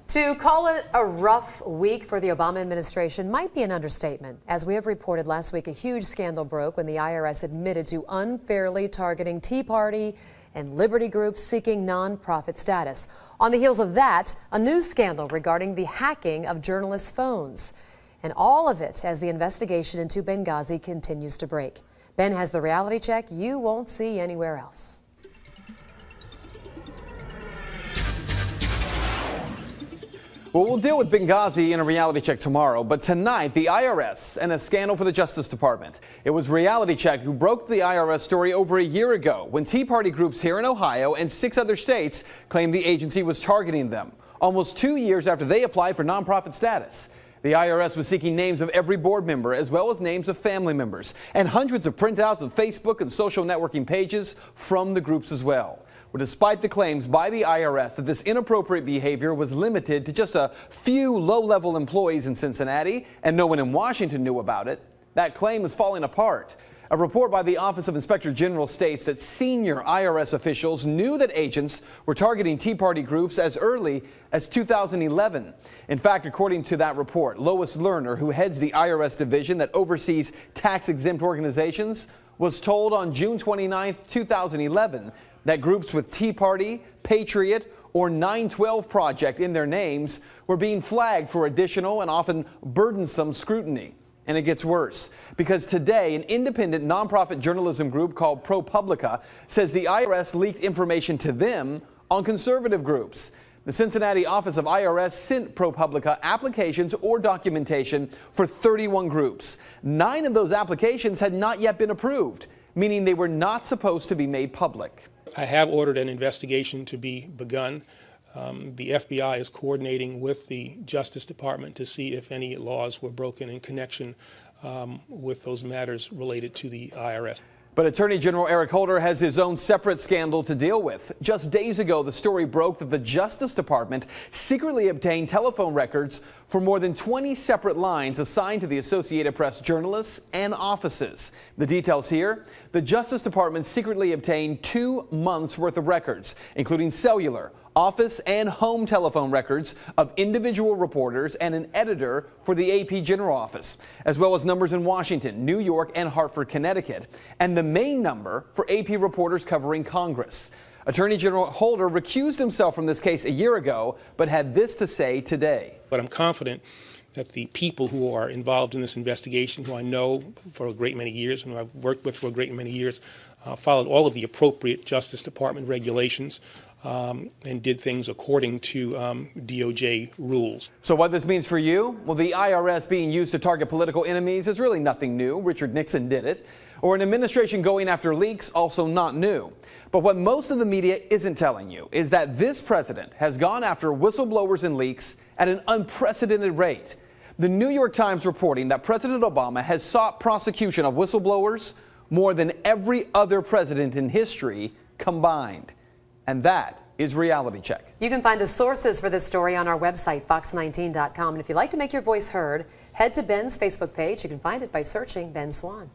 To call it a rough week for the Obama administration might be an understatement. As we have reported last week, a huge scandal broke when the IRS admitted to unfairly targeting Tea Party and liberty groups seeking nonprofit status. On the heels of that, a new scandal regarding the hacking of journalists' phones. And all of it as the investigation into Benghazi continues to break. Ben has the reality check you won't see anywhere else. Well, we'll deal with Benghazi in a reality check tomorrow, but tonight, the IRS and a scandal for the Justice Department. It was Reality Check who broke the IRS story over a year ago when Tea Party groups here in Ohio and 6 other states claimed the agency was targeting them, almost 2 years after they applied for nonprofit status. The IRS was seeking names of every board member as well as names of family members and hundreds of printouts of Facebook and social networking pages from the groups as well. Well, despite the claims by the IRS that this inappropriate behavior was limited to just a few low-level employees in Cincinnati and no one in Washington knew about it, that claim is falling apart. A report by the Office of Inspector General states that senior IRS officials knew that agents were targeting Tea Party groups as early as 2011. In fact, according to that report, Lois Lerner, who heads the IRS division that oversees tax-exempt organizations, was told on June 29, 2011, that groups with Tea Party, Patriot, or 912 Project in their names were being flagged for additional and often burdensome scrutiny. And it gets worse, because today an independent nonprofit journalism group called ProPublica says the IRS leaked information to them on conservative groups. The Cincinnati office of IRS sent ProPublica applications or documentation for 31 groups. 9 of those applications had not yet been approved, meaning they were not supposed to be made public. I have ordered an investigation to be begun. The FBI is coordinating with the Justice Department to see if any laws were broken in connection with those matters related to the IRS. But Attorney General Eric Holder has his own separate scandal to deal with. Just days ago, the story broke that the Justice Department secretly obtained telephone records for more than 20 separate lines assigned to the Associated Press journalists and offices. The details here: the Justice Department secretly obtained 2 months worth of records, including cellular, office and home telephone records of individual reporters and an editor for the AP General Office, as well as numbers in Washington, New York, and Hartford, Connecticut, and the main number for AP reporters covering Congress. Attorney General Holder recused himself from this case a year ago, but had this to say today. But I'm confident that the people who are involved in this investigation, who I know for a great many years and who I've worked with for a great many years, followed all of the appropriate Justice Department regulations and did things according to DOJ rules. So what this means for you? Well, the IRS being used to target political enemies is really nothing new. Richard Nixon did it. Or an administration going after leaks, also not new. But what most of the media isn't telling you is that this president has gone after whistleblowers and leaks at an unprecedented rate. The New York Times reporting that President Obama has sought prosecution of whistleblowers more than every other president in history combined. And that is Reality Check. You can find the sources for this story on our website, fox19.com. And if you'd like to make your voice heard, head to Ben's Facebook page. You can find it by searching Ben Swan.